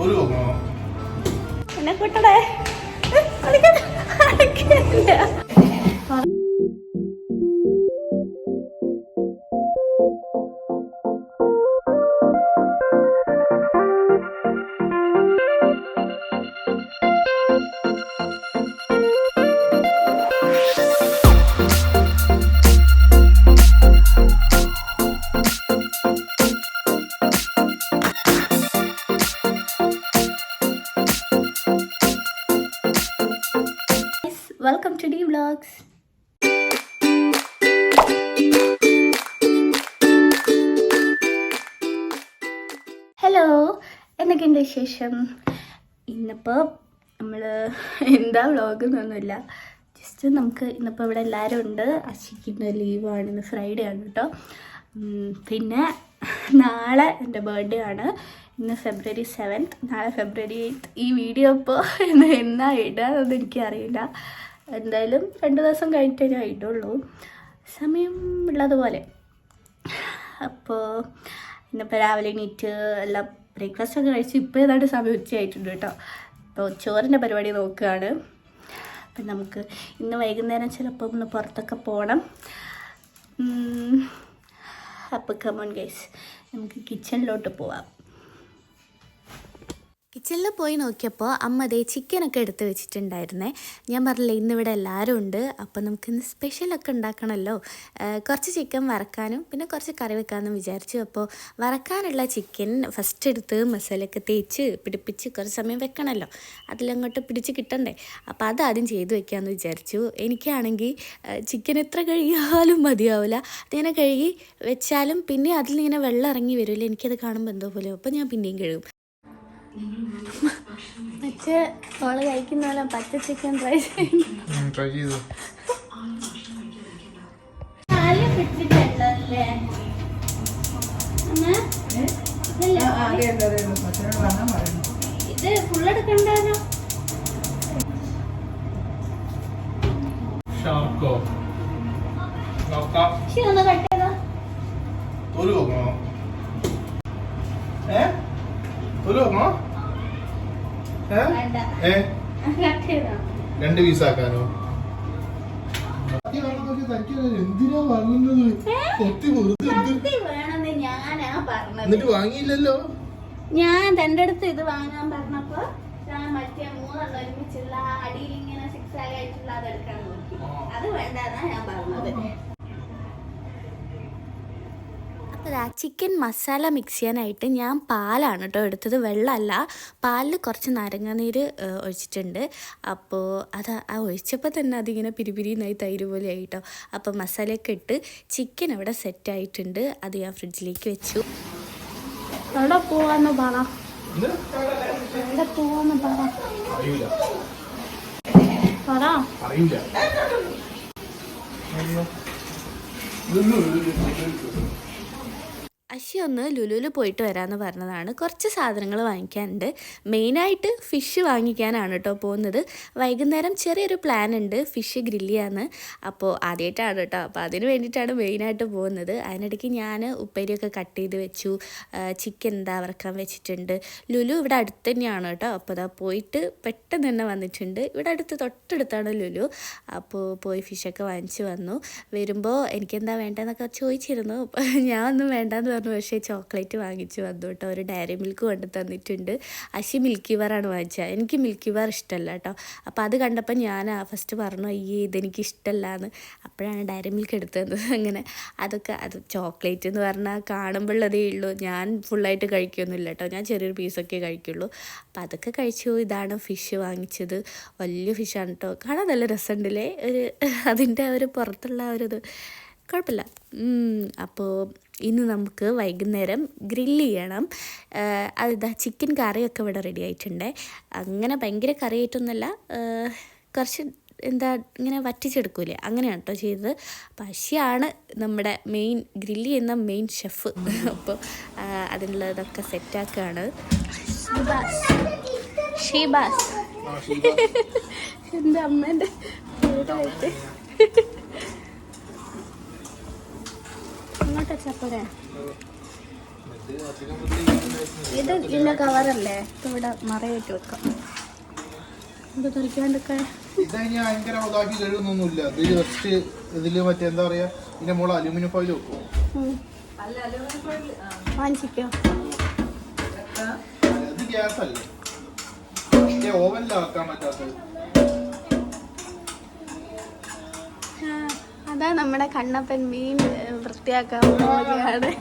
എന്നെ കൂട്ടടേ welcome to the vlogs. Hello, എന്തൊക്കെയുണ്ട് വിശേഷം? ഇന്നിപ്പോൾ നമ്മൾ എന്താ വ്ളോഗ് എന്നൊന്നുമില്ല, ജസ്റ്റ് നമുക്ക് ഇന്നിപ്പോൾ ഇവിടെ എല്ലാവരും ഉണ്ട്. അശ്വിക്കിൻ്റെ ലീവാണ്, ഇന്ന് ഫ്രൈഡേ ആണ് കേട്ടോ. പിന്നെ നാളെ എൻ്റെ ബർത്ത്ഡേ ആണ്. ഇന്ന് February 7th, നാളെ February 8th. ഈ വീഡിയോ ഇപ്പോൾ എന്നാ ഇടാന്നൊന്നും എനിക്കറിയില്ല. എന്തായാലും 2 ദിവസം കഴിഞ്ഞിട്ടേ ഞാൻ ഇടുള്ളൂ, സമയം ഉള്ളതുപോലെ. അപ്പോൾ ഇന്നിപ്പോൾ രാവിലെ എണീറ്റ് എല്ലാം ബ്രേക്ക്ഫാസ്റ്റൊക്കെ കഴിച്ച് ഇപ്പോൾ ഏതാണ്ട് സമയം ഉച്ചയായിട്ടുണ്ട് കേട്ടോ. അപ്പോൾ ചോറിൻ്റെ പരിപാടി നോക്കുകയാണ്. അപ്പം നമുക്ക് ഇന്ന് വൈകുന്നേരം ചിലപ്പോൾ ഒന്ന് പുറത്തൊക്കെ പോകണം. അപ്പോൾ കമോൺ ഗൈസ്, നമുക്ക് കിച്ചണിലോട്ട് പോവാം. കിച്ചണിൽ പോയി നോക്കിയപ്പോൾ അമ്മ ദേ ചിക്കനൊക്കെ എടുത്ത് വെച്ചിട്ടുണ്ടായിരുന്നേ. ഞാൻ പറഞ്ഞില്ലേ ഇന്നിവിടെ എല്ലാവരും ഉണ്ട്, അപ്പോൾ നമുക്കിന്ന് സ്പെഷ്യലൊക്കെ ഉണ്ടാക്കണമല്ലോ. കുറച്ച് ചിക്കൻ വറക്കാനും പിന്നെ കുറച്ച് കറി വെക്കാമെന്നും വിചാരിച്ചു. അപ്പോൾ വറക്കാനുള്ള ചിക്കൻ ഫസ്റ്റ് എടുത്ത് മസാലയൊക്കെ തേച്ച് പിടിപ്പിച്ച് കുറച്ച് സമയം വെക്കണമല്ലോ, അതിലങ്ങോട്ട് പിടിച്ച് കിട്ടണ്ടേ. അപ്പോൾ അതാദ്യം ചെയ്ത് വെക്കാമെന്ന് വിചാരിച്ചു. എനിക്കാണെങ്കിൽ ചിക്കൻ എത്ര കഴുകിയാലും മതിയാവില്ല. അതിങ്ങനെ കഴുകി വെച്ചാലും പിന്നെ അതിൽ ഇങ്ങനെ വെള്ളം ഇറങ്ങി വരുമല്ലോ, എനിക്കത് കാണുമ്പോൾ എന്തോ പോലെ. അപ്പോൾ ഞാൻ പിന്നെയും കഴുകും. മറ്റേ ഓള് കഴിക്കുന്ന പോലെ പച്ച ചിക്കൻ ട്രൈ ചെയ്തു. ഇത് ഫുള്ളെടുക്കണ്ടോ? ഒന്ന് കട്ട് ചെയ്തോ. രണ്ട് പീസാക്കാനോ? എന്തിനാ വാങ്ങുന്നത്? എന്നിട്ട് വാങ്ങിയില്ലല്ലോ. ഞാൻ തന്റെ അടുത്ത് ഇത് വാങ്ങാൻ പറഞ്ഞപ്പോ ഞാൻ മറ്റേ 3 ഒരുമിച്ചുള്ള അടിയിൽ ഇങ്ങനെ 6 ആയിട്ടുള്ള അതെടുക്കാൻ നോക്കി. അത് വേണ്ടാന്നാ ഞാൻ പറഞ്ഞത്. അപ്പോൾ ആ ചിക്കൻ മസാല മിക്സ് ചെയ്യാനായിട്ട് ഞാൻ പാലാണ് കേട്ടോ എടുത്തത്, വെള്ളമല്ല. പാലിൽ കുറച്ച് നാരങ്ങാനീര് ഒഴിച്ചിട്ടുണ്ട്. അപ്പോൾ അത് ആ ഒഴിച്ചപ്പോൾ തന്നെ അതിങ്ങനെ പിരിപിരിന്നായി തൈര് പോലെ ആയി കേട്ടോ. അപ്പോൾ മസാലയൊക്കെ ഇട്ട് ചിക്കൻ അവിടെ സെറ്റായിട്ടുണ്ട്. അത് ഞാൻ ഫ്രിഡ്ജിലേക്ക് വെച്ചു. എവിടെ പോവാന്ന് പറ, എവിടെ പോവാന്ന് പറ. അശ്വി ഒന്ന് ലുലുവിൽ പോയിട്ട് വരാമെന്ന് പറഞ്ഞതാണ്. കുറച്ച് സാധനങ്ങൾ വാങ്ങിക്കാനുണ്ട്. മെയിനായിട്ട് ഫിഷ് വാങ്ങിക്കാനാണ് കേട്ടോ പോകുന്നത്. വൈകുന്നേരം ചെറിയൊരു പ്ലാൻ ഉണ്ട്, ഫിഷ് ഗ്രില്ല് ചെയ്യാന്ന്. അപ്പോൾ ആദ്യമായിട്ടാണ് കേട്ടോ, അപ്പോൾ അതിന് വേണ്ടിയിട്ടാണ് മെയിനായിട്ട് പോകുന്നത്. അതിനിടയ്ക്ക് ഞാൻ ഉപ്പേരിയൊക്കെ കട്ട് ചെയ്ത് വെച്ചു. ചിക്കൻ എന്താ വറക്കാൻ വെച്ചിട്ടുണ്ട്. ലുലു ഇവിടെ അടുത്ത് തന്നെയാണ് കേട്ടോ. അപ്പോൾ അതാ പോയിട്ട് പെട്ടെന്ന് തന്നെ വന്നിട്ടുണ്ട്. ഇവിടെ തൊട്ടടുത്താണ് ലുലു. അപ്പോൾ പോയി ഫിഷൊക്കെ വാങ്ങിച്ച് വന്നു. വരുമ്പോൾ എനിക്കെന്താ വേണ്ടതെന്നൊക്കെ ചോദിച്ചിരുന്നു. ഞാൻ ഒന്നും വേണ്ടെന്ന് പറഞ്ഞു, പക്ഷേ ചോക്ലേറ്റ് വാങ്ങിച്ചു വന്നു കേട്ടോ. ഒരു ഡയറി മിൽക്ക് കൊണ്ട് തന്നിട്ടുണ്ട്. അശ്വി മിൽക്കി ബാറാണ് വാങ്ങിച്ചത്. എനിക്ക് മിൽക്കി ബാർ ഇഷ്ടമല്ല കേട്ടോ. അപ്പോൾ അത് കണ്ടപ്പോൾ ഞാൻ ഫസ്റ്റ് പറഞ്ഞു അയ്യേ ഇതെനിക്ക് ഇഷ്ടമല്ലാന്ന്. അപ്പോഴാണ് ഡയറി മിൽക്ക് എടുത്തത്. അങ്ങനെ അത് ചോക്ലേറ്റ് എന്ന് പറഞ്ഞാൽ കാണുമ്പോഴുള്ളതേ ഉള്ളൂ. ഞാൻ ഫുള്ളായിട്ട് കഴിക്കൊന്നുമില്ല കേട്ടോ, ഞാൻ ചെറിയൊരു പീസൊക്കെ കഴിക്കുള്ളൂ. അപ്പോൾ അതൊക്കെ കഴിച്ചു. ഇതാണ് ഫിഷ് വാങ്ങിച്ചത്, വലിയ ഫിഷാണ് കേട്ടോ. കാണാൻ നല്ല രസമുണ്ടല്ലേ, അതിൻ്റെ ഒരു പുറത്തുള്ള ഒരു കുഴപ്പമില്ല. അപ്പോൾ ഇന്ന് നമുക്ക് വൈകുന്നേരം ഗ്രില്ല് ചെയ്യണം. അതിതാ ചിക്കൻ കറിയൊക്കെ ഇവിടെ റെഡി ആയിട്ടുണ്ട്. അങ്ങനെ ഭയങ്കര കറിയായിട്ടൊന്നുമല്ല, കുറച്ച് എന്താ ഇങ്ങനെ വറ്റിച്ചെടുക്കൂലേ, അങ്ങനെയാണ് കേട്ടോ ചെയ്തത്. അപ്പോൾ അശ്വിയാണ് നമ്മുടെ മെയിൻ ഗ്രില്ല് ചെയ്യുന്ന മെയിൻ ഷെഫ്. അപ്പോൾ അതിനുള്ളതൊക്കെ സെറ്റാക്കുകയാണ്. ഷീബാസ് എൻ്റെ അമ്മേൻ്റെ പേരായിട്ട് അങ്ങോട്ട് വെച്ചപ്പോഴേ ഇത് ഇന്ന കവറല്ലേ ഇവിടെ മറയിട്ട് വെക്കാം. ഇത് തുറക്കാണ്ടൊക്കെ ഇതതിന് ഭയങ്കര ഇതാക്കി കഴുകുന്നൊന്നുമില്ല. ഇത് ജസ്റ്റ് ഇതില് മറ്റേ എന്താ പറയാ, ഇതിന്റെ മുകളിൽ അലൂമിനിയം ഫോയിൽ വെക്കും. വാങ്ങിക്കോ. ഇത് ഗ്യാസ് അല്ലേ, ഓവനിലാക്കാൻ പറ്റാത്തത്. അതാ നമ്മുടെ കണ്ണപ്പൻ മീൻ വൃത്തിയാക്കാൻ പോവുകയാണ്.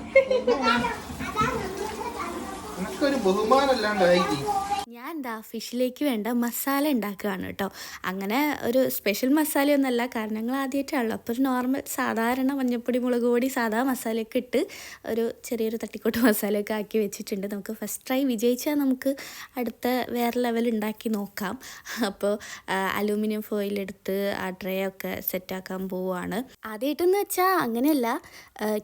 എനിക്കൊരു ബഹുമാനല്ലാണ്ടായി. ഞാൻ എന്താ ഫിഷിലേക്ക് വേണ്ട മസാല ഉണ്ടാക്കുകയാണ് കേട്ടോ. അങ്ങനെ ഒരു സ്പെഷ്യൽ മസാലയൊന്നുമല്ല, കാരണം ഞങ്ങൾ ആദ്യമായിട്ടാണല്ലോ. അപ്പോൾ ഒരു നോർമൽ സാധാരണ മഞ്ഞപ്പൊടി മുളക് പൊടി സാധാ മസാലയൊക്കെ ഇട്ട് ഒരു ചെറിയൊരു തട്ടിക്കോട്ട് മസാലയൊക്കെ ആക്കി വെച്ചിട്ടുണ്ട്. നമുക്ക് ഫസ്റ്റ് ട്രൈ വിജയിച്ചാൽ നമുക്ക് അടുത്ത വേറെ ലെവൽ ഉണ്ടാക്കി നോക്കാം. അപ്പോൾ അലൂമിനിയം ഫോയിൽ എടുത്ത് ആ ട്രേ ഒക്കെ സെറ്റാക്കാൻ പോവുകയാണ്. ആദ്യമായിട്ടെന്ന് വെച്ചാൽ അങ്ങനെയല്ല,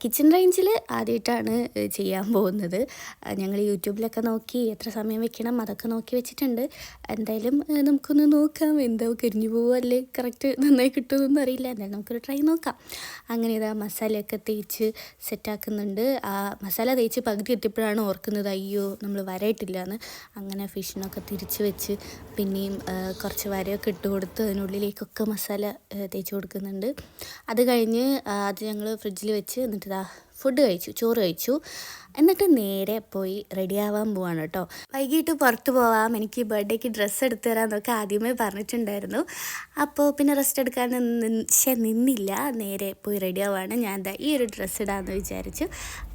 കിച്ചൺ റേഞ്ചിൽ ആദ്യമായിട്ടാണ് ചെയ്യാൻ പോകുന്നത്. ഞങ്ങൾ യൂട്യൂബിലൊക്കെ നോക്കി എത്ര സമയം വെക്കണം അതൊക്കെ നോക്കി വെച്ചിട്ടുണ്ട്. എന്തായാലും നമുക്കൊന്ന് നോക്കാം, എന്താ കരിഞ്ഞു പോകുമോ അല്ലേ കറക്റ്റ് നന്നായി കിട്ടുമെന്നൊന്നും അറിയില്ല. എന്തായാലും നമുക്കൊരു ട്രൈ നോക്കാം. അങ്ങനെ ഇതാ മസാലയൊക്കെ തേച്ച് സെറ്റാക്കുന്നുണ്ട്. ആ മസാല തേച്ച് പകുതി എത്തിയപ്പോഴാണ് ഓർക്കുന്നത് അയ്യോ നമ്മൾ വരയിട്ടില്ല എന്ന്. അങ്ങനെ ഫിഷിനൊക്കെ തിരിച്ച് വെച്ച് പിന്നെയും കുറച്ച് വരയൊക്കെ ഇട്ട് കൊടുത്ത് അതിനുള്ളിലേക്കൊക്കെ മസാല തേച്ച് കൊടുക്കുന്നുണ്ട്. അത് കഴിഞ്ഞ് അത് ഞങ്ങൾ ഫ്രിഡ്ജിൽ വെച്ച് എന്നിട്ട് ഇതാ ഫുഡ് കഴിച്ചു, ചോറ് കഴിച്ചു. എന്നിട്ട് നേരെ പോയി റെഡിയാവാൻ പോവാണ് കേട്ടോ. വൈകിട്ട് പുറത്ത് പോവാം, എനിക്ക് ബർത്ത്ഡേക്ക് ഡ്രസ്സ് എടുത്തു തരാമെന്നൊക്കെ ആദ്യമേ പറഞ്ഞിട്ടുണ്ടായിരുന്നു. അപ്പോൾ പിന്നെ റെസ്റ്റ് എടുക്കാൻ നിന്നില്ല, നേരെ പോയി റെഡിയാവാണ്. ഞാൻ എന്താ ഈ ഒരു ഡ്രസ്സ് ഇടാമെന്ന് വിചാരിച്ചു.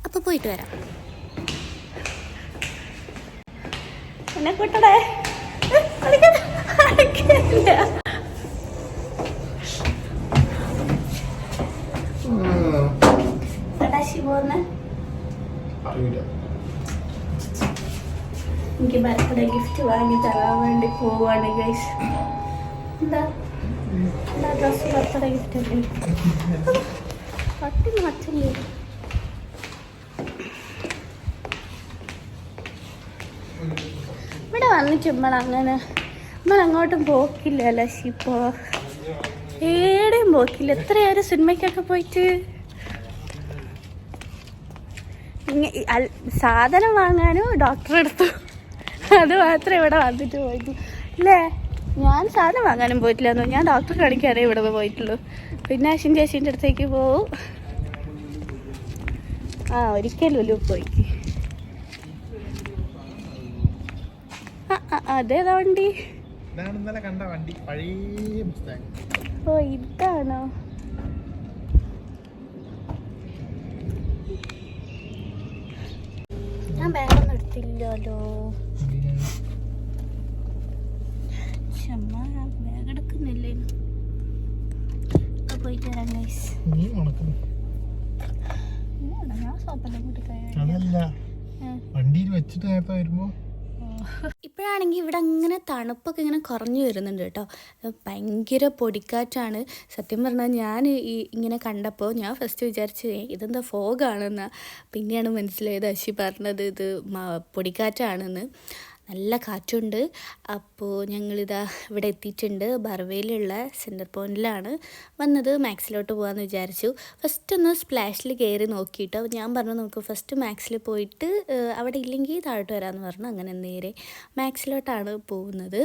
അപ്പോൾ പോയിട്ട് വരാം. എന്നെ കൂട്ടടേ എനിക്ക് ബർത്ത്ഡേ ഗിഫ്റ്റ് വാങ്ങി തരാൻ വേണ്ടി പോവാണ് ഗൈസ്. എന്താ ഡ്രസ് ബർത്ത്ഡേ ഗിഫ്റ്റ് അല്ലേ? പട്ടി മറ്റല്ലേ? ഇവിടെ വന്നിട്ട് നമ്മളങ്ങോട്ടും പോക്കില്ലല്ലോ. ഇപ്പോൾ ഏടെയും പോക്കില്ല. എത്രയേറെ സിനിമയ്ക്കൊക്കെ പോയിട്ട് സാധനം വാങ്ങാനും ഡോക്ടറെ അടുത്തു, അത് മാത്രമേ ഇവിടെ വന്നിട്ട് പോയിട്ടു അല്ലേ. ഞാൻ സാധനം വാങ്ങാനും പോയിട്ടില്ല, ഞാൻ ഡോക്ടറെ കാണിക്കാനേ ഇവിടെ പോയിട്ടുള്ളൂ. പിന്നെ അശ്വിൻ ചേച്ചീൻ്റെ അടുത്തേക്ക് പോവും. ഒരിക്കലും പോയി. അതേതാ വണ്ടി? ഓ ഇതാണോ? ഞാൻ ബാഗൊന്നും എടുത്തില്ലല്ലോ. ബാഗ് എടുക്കുന്നില്ലേ? പോയിട്ട് വരാം ഗൈസ്. ഞാൻ സോപ്പെല്ലാം കൂട്ടി വണ്ടിയിൽ വെച്ചിട്ട് നേരത്തെ വരുമ്പോ ഇപ്പോഴാണെങ്കിൽ ഇവിടെ അങ്ങനെ തണുപ്പൊക്കെ ഇങ്ങനെ കുറഞ്ഞു വരുന്നുണ്ട് കേട്ടോ. ഭയങ്കര പൊടിക്കാറ്റാണ്. സത്യം പറഞ്ഞാൽ ഞാൻ ഇങ്ങനെ കണ്ടപ്പോൾ ഞാൻ ഫസ്റ്റ് വിചാരിച്ചു ഇതെന്താ ഫോഗാണെന്നാ. പിന്നെയാണ് മനസ്സിലായത് അശ്വി പറഞ്ഞത് ഇത് പൊടിക്കാറ്റാണെന്ന്. നല്ല കാറ്റുണ്ട്. അപ്പോൾ ഞങ്ങളിതാ ഇവിടെ എത്തിയിട്ടുണ്ട്. ബർവയിലുള്ള സെൻറ്റർ പോയിൻറ്റിലാണ് വന്നത്. മാക്സിലോട്ട് പോകാമെന്ന് വിചാരിച്ചു. ഫസ്റ്റ് ഒന്ന് സ്പ്ലാഷിൽ കയറി നോക്കിയിട്ട് ഞാൻ പറഞ്ഞു നമുക്ക് ഫസ്റ്റ് മാക്സിൽ പോയിട്ട് അവിടെ ഇല്ലെങ്കിൽ താഴോട്ട് വരാമെന്ന് പറഞ്ഞു. അങ്ങനെ നേരെ മാക്സിലോട്ടാണ് പോകുന്നത്.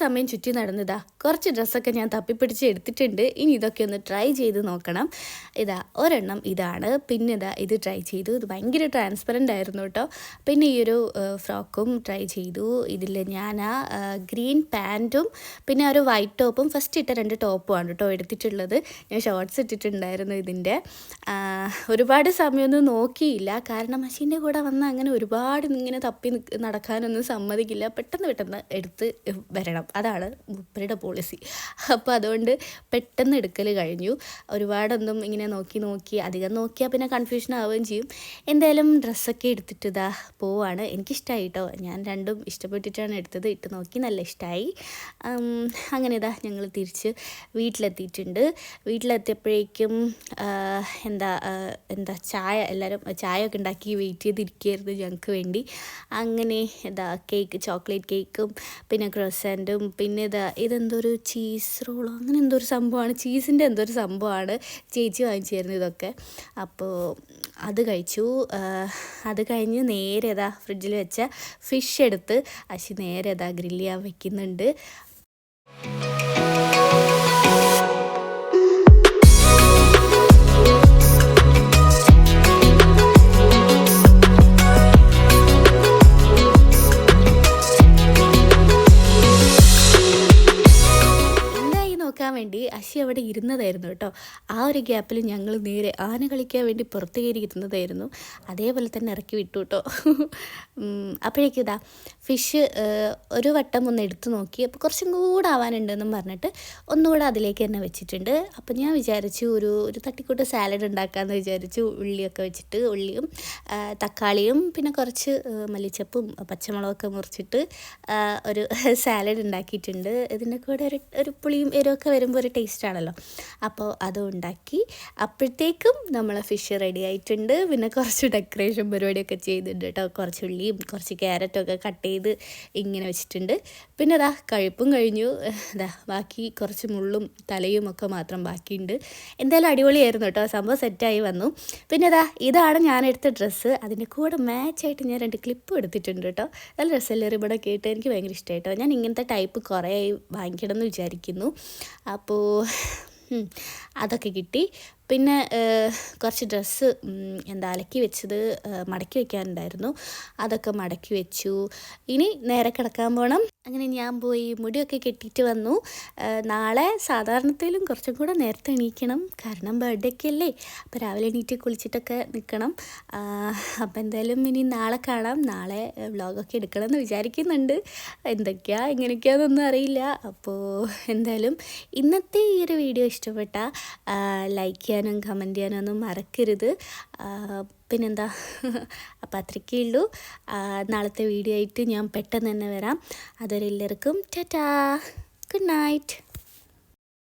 സമയം ചുറ്റി നടന്നതാ കുറച്ച് ഡ്രസ്സൊക്കെ ഞാൻ തപ്പിപ്പിടിച്ച് എടുത്തിട്ടുണ്ട്. ഇനി ഇതൊക്കെ ഒന്ന് ട്രൈ ചെയ്ത് നോക്കണം. ഇതാ ഒരെണ്ണം ഇതാണ്. പിന്നെ ഇതാ ഇത് ട്രൈ ചെയ്തു. ഇത് ഭയങ്കര ട്രാൻസ്പെറൻ്റ് ആയിരുന്നു കേട്ടോ. പിന്നെ ഈ ഒരു ഫ്രോക്കും ട്രൈ ചെയ്തു. ഇതിൽ ഞാൻ ഗ്രീൻ പാൻറ്റും പിന്നെ ഒരു വൈറ്റ് ടോപ്പും ഫസ്റ്റ് ഇട്ട 2 ടോപ്പുമാണ് കേട്ടോ എടുത്തിട്ടുള്ളത്. ഞാൻ ഷോർട്ട്സ് ഇട്ടിട്ടുണ്ടായിരുന്നു ഇതിൻ്റെ. ഒരുപാട് സമയമൊന്നും നോക്കിയില്ല, കാരണം മഷീൻ്റെ കൂടെ വന്നാൽ അങ്ങനെ ഒരുപാട് ഇങ്ങനെ തപ്പി നടക്കാനൊന്നും സമ്മതിക്കില്ല. പെട്ടെന്ന് എടുത്ത് വരണം, അതാണ് അതാണ് മൂപ്പരുടെ പോളിസി. അപ്പോൾ അതുകൊണ്ട് പെട്ടെന്ന് എടുക്കൽ കഴിഞ്ഞു. ഒരുപാടൊന്നും ഇങ്ങനെ നോക്കി അധികം നോക്കിയാൽ പിന്നെ കൺഫ്യൂഷൻ ആവുകയും ചെയ്യും. എന്തായാലും ഡ്രസ്സൊക്കെ എടുത്തിട്ട് ഇതാ പോവാണ്. എനിക്കിഷ്ടമായി കേട്ടോ, ഞാൻ രണ്ടും ഇഷ്ടപ്പെട്ടിട്ടാണ് എടുത്തത്. ഇട്ട് നോക്കി നല്ല ഇഷ്ടമായി. അങ്ങനെ ഇതാ ഞങ്ങൾ തിരിച്ച് വീട്ടിലെത്തിയിട്ടുണ്ട്. വീട്ടിലെത്തിയപ്പോഴേക്കും എന്താ ചായ എല്ലാവരും ചായയൊക്കെ ഉണ്ടാക്കി വെയിറ്റ് ചെയ്തിരിക്കുകയായിരുന്നു ഞങ്ങൾക്ക് വേണ്ടി. അങ്ങനെ ഇതാ ചോക്ലേറ്റ് കേക്കും പിന്നെ ക്രോസൻറ്റും പിന്നെ ഇതെന്തോ ഒരു ചീസ് റോളോ അങ്ങനെ എന്തോ ഒരു സംഭവമാണ്, ചീസിൻ്റെ എന്തോ ഒരു സംഭവമാണ് ചേച്ചി വാങ്ങിച്ചു തരുന്നത് ഇതൊക്കെ. അപ്പോൾ അത് കഴിച്ചു. അത് കഴിഞ്ഞ് നേരെ ഫ്രിഡ്ജിൽ വെച്ച ഫിഷ് എടുത്ത് അശി നേരെ ഗ്രില്ല് ചെയ്യാൻ വെക്കുന്നുണ്ട്. നോക്കാൻ വേണ്ടി അശി അവിടെ ഇരുന്നതായിരുന്നു കേട്ടോ. ആ ഒരു ഗ്യാപ്പിൽ ഞങ്ങൾ നേരെ ആന കളിക്കാൻ വേണ്ടി പുറത്ത് കയറി ഇരുന്നതായിരുന്നു. അതേപോലെ തന്നെ ഇറക്കി വിട്ടു കേട്ടോ. അപ്പോഴേക്കും ഫിഷ് ഒരു വട്ടം ഒന്ന് എടുത്തു നോക്കി. അപ്പോൾ കുറച്ചും കൂടെ ആവാനുണ്ടെന്നും പറഞ്ഞിട്ട് ഒന്നുകൂടെ അതിലേക്ക് തന്നെ വെച്ചിട്ടുണ്ട്. അപ്പോൾ ഞാൻ വിചാരിച്ചു ഒരു തട്ടിക്കൂട്ട് സാലഡ് ഉണ്ടാക്കാമെന്ന് വിചാരിച്ചു. ഉള്ളിയൊക്കെ വെച്ചിട്ട് ഉള്ളിയും തക്കാളിയും പിന്നെ കുറച്ച് മല്ലിച്ചപ്പും പച്ചമുളകൊക്കെ മുറിച്ചിട്ട് ഒരു സാലഡ് ഉണ്ടാക്കിയിട്ടുണ്ട്. ഇതിൻ്റെ കൂടെ ഒരു പുളിയും എരിവൊക്കെ വരുമ്പോൾ ഒരു ടേസ്റ്റ് ആണല്ലോ. അപ്പോൾ അതും ഉണ്ടാക്കി. അപ്പോഴത്തേക്കും നമ്മളെ ഫിഷ് റെഡി ആയിട്ടുണ്ട്. പിന്നെ കുറച്ച് ഡെക്കറേഷൻ പരിപാടിയൊക്കെ ചെയ്തിട്ടുണ്ട് കേട്ടോ. കുറച്ച് ഉള്ളിയും കുറച്ച് ക്യാരറ്റൊക്കെ കട്ട് ചെയ്ത് ഇങ്ങനെ വെച്ചിട്ടുണ്ട്. പിന്നെ കഴിപ്പും കഴിഞ്ഞു. ബാക്കി കുറച്ച് മുള്ളും തലയും ഒക്കെ മാത്രം ബാക്കിയുണ്ട്. എന്തായാലും അടിപൊളിയായിരുന്നു കേട്ടോ, സംഭവം സെറ്റായി വന്നു. പിന്നെ ഇതാണ് ഞാനെടുത്ത ഡ്രസ്സ്. അതിൻ്റെ കൂടെ മാച്ചായിട്ട് ഞാൻ 2 ക്ലിപ്പും എടുത്തിട്ടുണ്ട് കേട്ടോ. നല്ല ഡ്രസ്സല്ലേ, റിബണൊക്കെ ഇട്ട് എനിക്ക് ഭയങ്കര ഇഷ്ടമായി കേട്ടോ. ഞാൻ ഇങ്ങനത്തെ ടൈപ്പ് കുറേ വാങ്ങിക്കണം എന്ന് വിചാരിക്കുന്നു. അപ്പോൾ അതൊക്കെ കിട്ടി. പിന്നെ കുറച്ച് ഡ്രസ്സ് അലക്കി വെച്ചത് മടക്കി വയ്ക്കാനുണ്ടായിരുന്നു. അതൊക്കെ മടക്കി വെച്ചു. ഇനി നേരെ കിടക്കാൻ പോകണം. അങ്ങനെ ഞാൻ പോയി മുടിയൊക്കെ കെട്ടിയിട്ട് വന്നു. നാളെ സാധാരണത്തിലും കുറച്ചും കൂടെ നേരത്തെ എണീക്കണം, കാരണം ബർത്ത്ഡേ ഒക്കെ അല്ലേ. അപ്പോൾ രാവിലെ എണീറ്റ് കുളിച്ചിട്ടൊക്കെ നിൽക്കണം. അപ്പോൾ എന്തായാലും ഇനി നാളെ കാണാം. നാളെ വ്ളോഗൊക്കെ എടുക്കണമെന്ന് വിചാരിക്കുന്നുണ്ട്. എങ്ങനെയൊക്കെയാണെന്നൊന്നും അറിയില്ല. അപ്പോൾ എന്തായാലും ഇന്നത്തെ ഈ ഒരു വീഡിയോ ഇഷ്ടപ്പെട്ടാൽ ലൈക്ക് ചെയ്യാനും കമൻറ്റ് ചെയ്യാനും ഒന്നും മറക്കരുത്. പിന്നെന്താ, അപ്പോൾ അത്രയ്ക്കേ ഉള്ളൂ. നാളത്തെ വീഡിയോ ആയിട്ട് ഞാൻ പെട്ടെന്ന് തന്നെ വരാം. അതുവരെ എല്ലാവർക്കും ടാറ്റാ, ഗുഡ് നൈറ്റ്.